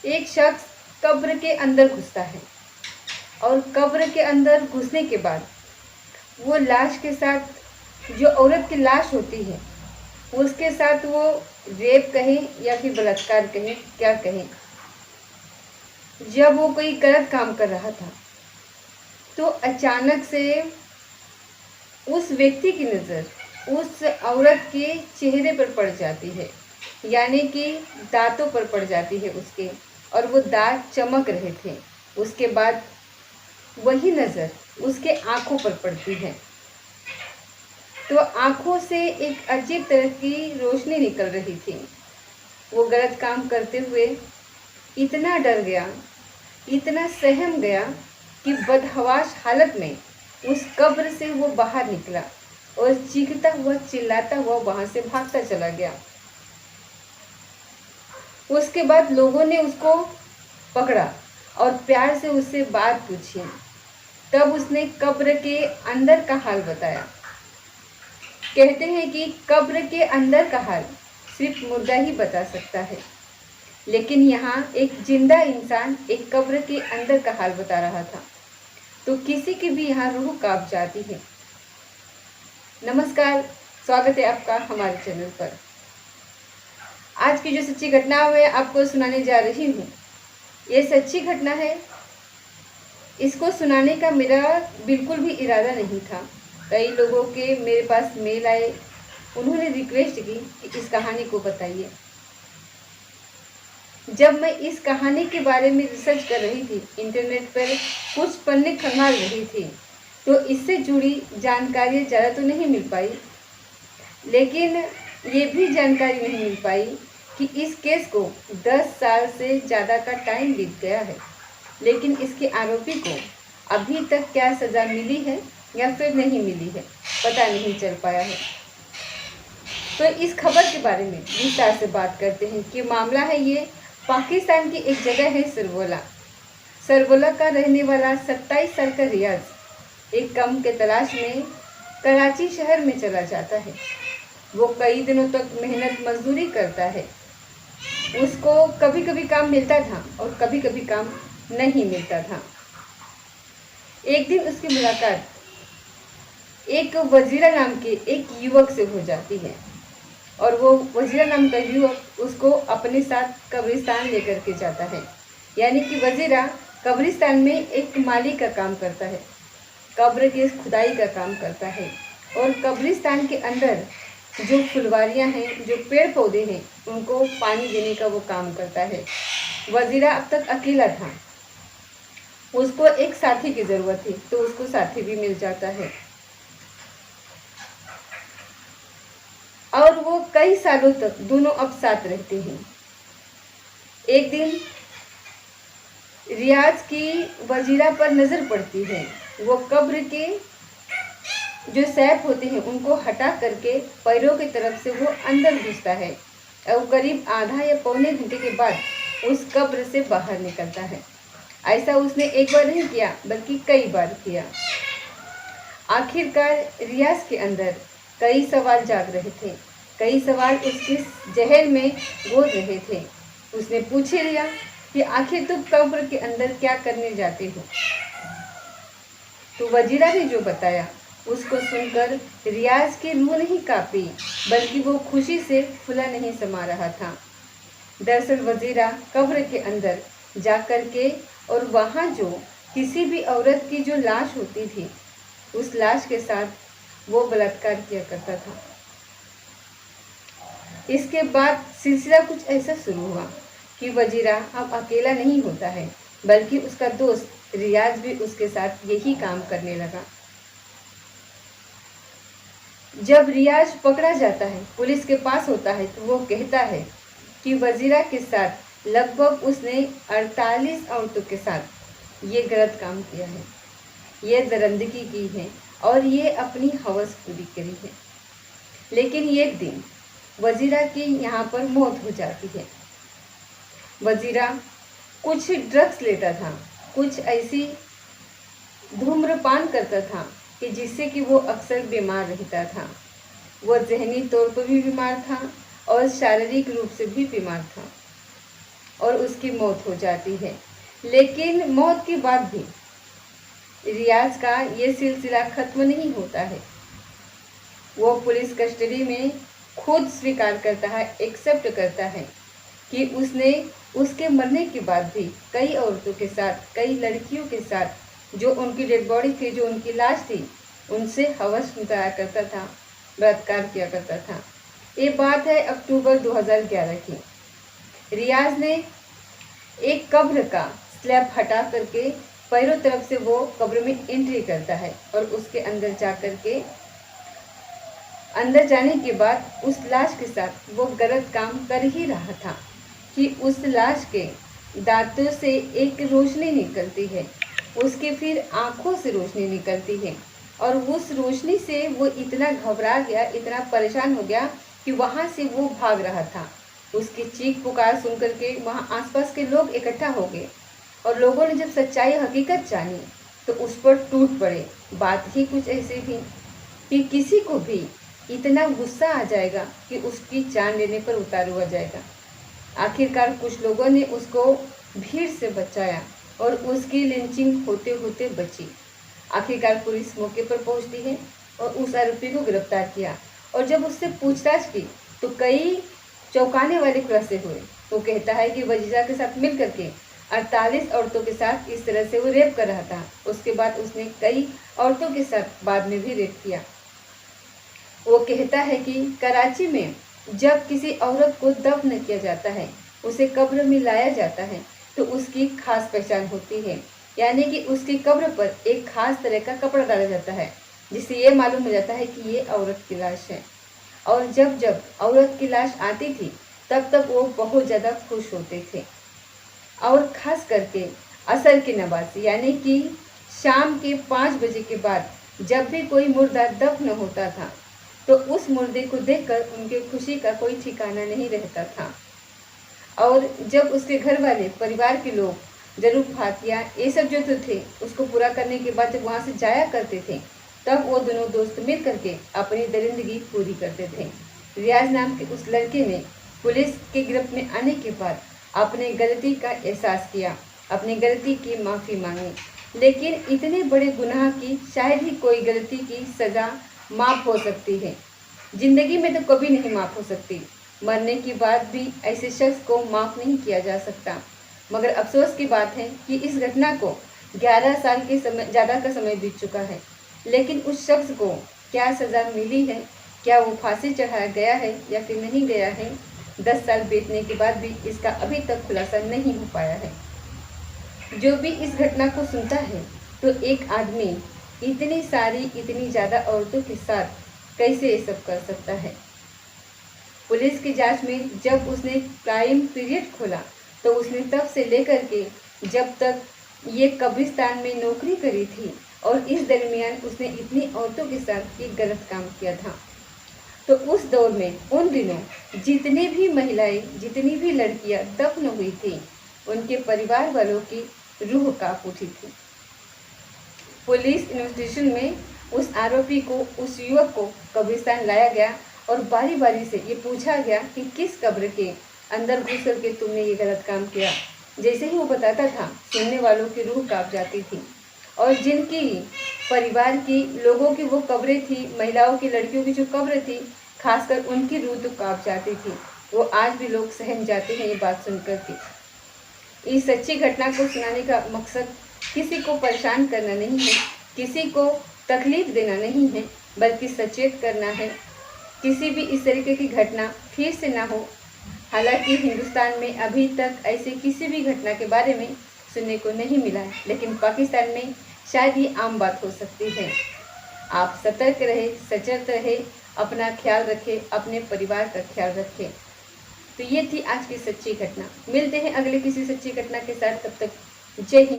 एक शख्स कब्र के अंदर घुसता है और कब्र के अंदर घुसने के बाद वो लाश के साथ, जो औरत की लाश होती है उसके साथ वो रेप कहें या फिर बलात्कार कहें, क्या कहें, जब वो कोई गलत काम कर रहा था तो अचानक से उस व्यक्ति की नज़र उस औरत के चेहरे पर पड़ जाती है, यानी कि दांतों पर पड़ जाती है उसके, और वो दांत चमक रहे थे। उसके बाद वही नज़र उसके आँखों पर पड़ती है तो आँखों से एक अजीब तरह की रोशनी निकल रही थी। वो गलत काम करते हुए इतना डर गया, इतना सहम गया कि बदहवास हालत में उस कब्र से वो बाहर निकला और चीखता हुआ चिल्लाता हुआ वहां से भागता चला गया। उसके बाद लोगों ने उसको पकड़ा और प्यार से उससे बात पूछी। तब उसने कब्र के अंदर का हाल बताया। कहते हैं कि कब्र के अंदर का हाल सिर्फ मुर्दा ही बता सकता है, लेकिन यहाँ एक जिंदा इंसान एक कब्र के अंदर का हाल बता रहा था, तो किसी की भी यहाँ रूह कांप जाती है। नमस्कार, स्वागत है आपका हमारे चैनल पर। आज की जो सच्ची घटना मैं आपको सुनाने जा रही हूँ, ये सच्ची घटना है। इसको सुनाने का मेरा बिल्कुल भी इरादा नहीं था। कई लोगों के मेरे पास मेल आए, उन्होंने रिक्वेस्ट की कि इस कहानी को बताइए। जब मैं इस कहानी के बारे में रिसर्च कर रही थी, इंटरनेट पर कुछ पन्ने खंगाल रही थी, तो इससे जुड़ी जानकारी ज़्यादा तो नहीं मिल पाई, लेकिन ये भी जानकारी नहीं मिल पाई कि इस केस को 10 साल से ज़्यादा का टाइम बीत गया है, लेकिन इसके आरोपी को अभी तक क्या सज़ा मिली है या फिर नहीं मिली है, पता नहीं चल पाया है। तो इस खबर के बारे में विस्तार से बात करते हैं कि मामला है ये पाकिस्तान की एक जगह है सरगोला का रहने वाला 27 साल का रियाज एक काम के तलाश में कराची शहर में चला जाता है। वो कई दिनों तक मेहनत मजदूरी करता है। उसको कभी कभी काम मिलता था और कभी कभी काम नहीं मिलता था। एक दिन उसकी मुलाकात एक वजीरा नाम के एक युवक से हो जाती है और वो वजीरा नाम का युवक उसको अपने साथ कब्रिस्तान लेकर के जाता है। यानी कि वजीरा कब्रिस्तान में एक माली का काम करता है, कब्र की खुदाई का काम करता है, और कब्रिस्तान के अंदर जो फुलवारियाँ हैं, जो पेड़ पौधे हैं, उनको पानी देने का वो काम करता है। वजीरा अब तक अकेला था, उसको एक साथी की ज़रूरत थी, तो उसको साथी भी मिल जाता है और वो कई सालों तक दोनों अब साथ रहते हैं। एक दिन रियाज की वजीरा पर नज़र पड़ती है। वो कब्र के जो सैफ होते हैं उनको हटा करके पैरों की तरफ से वो अंदर घुसता है और करीब आधा या पौने घंटे के बाद उस कब्र से बाहर निकलता है। ऐसा उसने एक बार नहीं किया बल्कि कई बार किया। आखिरकार रियाज के अंदर कई सवाल जाग रहे थे, कई सवाल उसके जहन में गोद रहे थे। उसने पूछे लिया कि आखिर तुम कब्र के अंदर क्या करने जाते हो। तो वजीरा ने जो बताया उसको सुनकर रियाज की रूह नहीं कांपी, बल्कि वो खुशी से फूला नहीं समा रहा था। दरअसल वजीरा कब्र के अंदर जाकर के और वहाँ जो किसी भी औरत की जो लाश होती थी, उस लाश के साथ वो बलात्कार किया करता था। इसके बाद सिलसिला कुछ ऐसा शुरू हुआ कि वजीरा अब अकेला नहीं होता है, बल्कि उसका दोस्त रियाज भी उसके साथ यही काम करने लगा। जब रियाज पकड़ा जाता है, पुलिस के पास होता है, तो वो कहता है कि वजीरा के साथ लगभग उसने 48 औरतों के साथ ये गलत काम किया है, ये दरिंदगी की है और ये अपनी हवस पूरी करी है। लेकिन एक दिन वजीरा की यहाँ पर मौत हो जाती है। वजीरा कुछ ड्रग्स लेता था, कुछ ऐसी धूम्रपान करता था कि जिससे कि वो अक्सर बीमार रहता था। वो जहनी तौर पर भी बीमार था और शारीरिक रूप से भी बीमार था। और उसकी मौत हो जाती है। लेकिन मौत के बाद भी रियाज का ये सिलसिला खत्म नहीं होता है। वो पुलिस कस्टडी में खुद स्वीकार करता है, एक्सेप्ट करता है कि उसने उसके मरने के बाद भी कई औरतों के साथ, कई लड़कियों के साथ, जो उनकी डेड बॉडी थी, जो उनकी लाश थी, उनसे हवस मिटाया करता था, बलात्कार किया करता था। ये बात है अक्टूबर 2011 की। रियाज ने एक कब्र का स्लैब हटा करके पैरों तरफ से वो कब्र में एंट्री करता है और उसके अंदर जा करके अंदर जाने के बाद उस लाश के साथ वो गलत काम कर ही रहा था कि उस लाश के दांतों से एक रोशनी निकलती है, उसके फिर आंखों से रोशनी निकलती है और उस रोशनी से वो इतना घबरा गया, इतना परेशान हो गया कि वहाँ से वो भाग रहा था। उसकी चीख पुकार सुन करके वहाँ आसपास के लोग इकट्ठा हो गए और लोगों ने जब सच्चाई हकीकत जानी तो उस पर टूट पड़े। बात ही कुछ ऐसी थी कि किसी को भी इतना गुस्सा आ जाएगा कि उसकी जान लेने पर उतारू हो जाएगा। आखिरकार कुछ लोगों ने उसको भीड़ से बचाया और उसकी लिंचिंग होते होते बची। आखिरकार पुलिस मौके पर पहुंचती है और उस आरोपी को गिरफ्तार किया और जब उससे पूछताछ की तो कई चौंकाने वाले खुलासे हुए। वो कहता है कि वजीजा के साथ मिल करके 48 औरतों के साथ इस तरह से वो रेप कर रहा था। उसके बाद उसने कई औरतों के साथ बाद में भी रेप किया। वो कहता है कि कराची में जब किसी औरत को दफन किया जाता है, उसे कब्र में लाया जाता है, तो उसकी खास पहचान होती है, यानी कि उसकी कब्र पर एक खास तरह का कपड़ा डाला जाता है जिससे ये मालूम हो जाता है कि ये औरत की लाश है। और जब जब औरत की लाश आती थी तब तब वो बहुत ज़्यादा खुश होते थे। और ख़ास करके असर की नमाज यानी कि शाम के 5 बजे के बाद जब भी कोई मुर्दा दफन होता था तो उस मुर्दे को देखकर उनके खुशी का कोई ठिकाना नहीं रहता था। और जब उसके घर वाले, परिवार के लोग जरूर फातिया ये सब जो थे उसको पूरा करने के बाद जब वहाँ से जाया करते थे तब वो दोनों दोस्त मिल करके अपनी दरिंदगी पूरी करते थे। रियाज नाम के उस लड़के ने पुलिस के गिरफ्त में आने के बाद अपने गलती का एहसास किया, अपनी गलती की माफ़ी मांगी। लेकिन इतने बड़े गुनाह की शायद ही कोई गलती की सज़ा माफ़ हो सकती है। ज़िंदगी में तो कभी नहीं माफ़ हो सकती, मरने के बाद भी ऐसे शख्स को माफ़ नहीं किया जा सकता। मगर अफसोस की बात है कि इस घटना को 11 साल के समय ज़्यादा का समय बीत चुका है, लेकिन उस शख्स को क्या सज़ा मिली है, क्या वो फांसी चढ़ाया गया है या फिर नहीं गया है, 10 साल बीतने के बाद भी इसका अभी तक खुलासा नहीं हो पाया है। जो भी इस घटना को सुनता है तो एक आदमी इतनी सारी, इतनी ज़्यादा औरतों के साथ कैसे ये सब कर सकता है। पुलिस की जांच में जब उसने क्राइम पीरियड खोला तो उसने तब से लेकर के जब तक ये कब्रिस्तान में नौकरी करी थी और इस दरमियान उसने इतनी औरतों के साथ ये गलत काम किया था। तो उस दौर में, उन दिनों जितनी भी महिलाएं, जितनी भी लड़कियां दफन हुई थी, उनके परिवार वालों की रूह कांप उठी थी। पुलिस इन्वेस्टिगेशन में उस आरोपी को, उस युवक को कब्रिस्तान लाया गया और बारी बारी से ये पूछा गया कि किस कब्र के अंदर घुस करके तुमने ये गलत काम किया। जैसे ही वो बताता था सुनने वालों की रूह कांप जाती थी और जिनकी परिवार की लोगों की वो कब्रें थी, महिलाओं की, लड़कियों की जो कब्र थी, खासकर उनकी रूह तो कांप जाती थी। वो आज भी लोग सहम जाते हैं ये बात सुनकर के। इस सच्ची घटना को सुनाने का मकसद किसी को परेशान करना नहीं है, किसी को तकलीफ देना नहीं है, बल्कि सचेत करना है किसी भी इस तरीके की घटना फिर से ना हो। हालांकि हिंदुस्तान में अभी तक ऐसे किसी भी घटना के बारे में सुनने को नहीं मिला है, लेकिन पाकिस्तान में शायद ये आम बात हो सकती है। आप सतर्क रहे, सचेत रहे, अपना ख्याल रखें, अपने परिवार का ख्याल रखें। तो ये थी आज की सच्ची घटना। मिलते हैं अगले किसी सच्ची घटना के साथ, तब तक जय हिंद।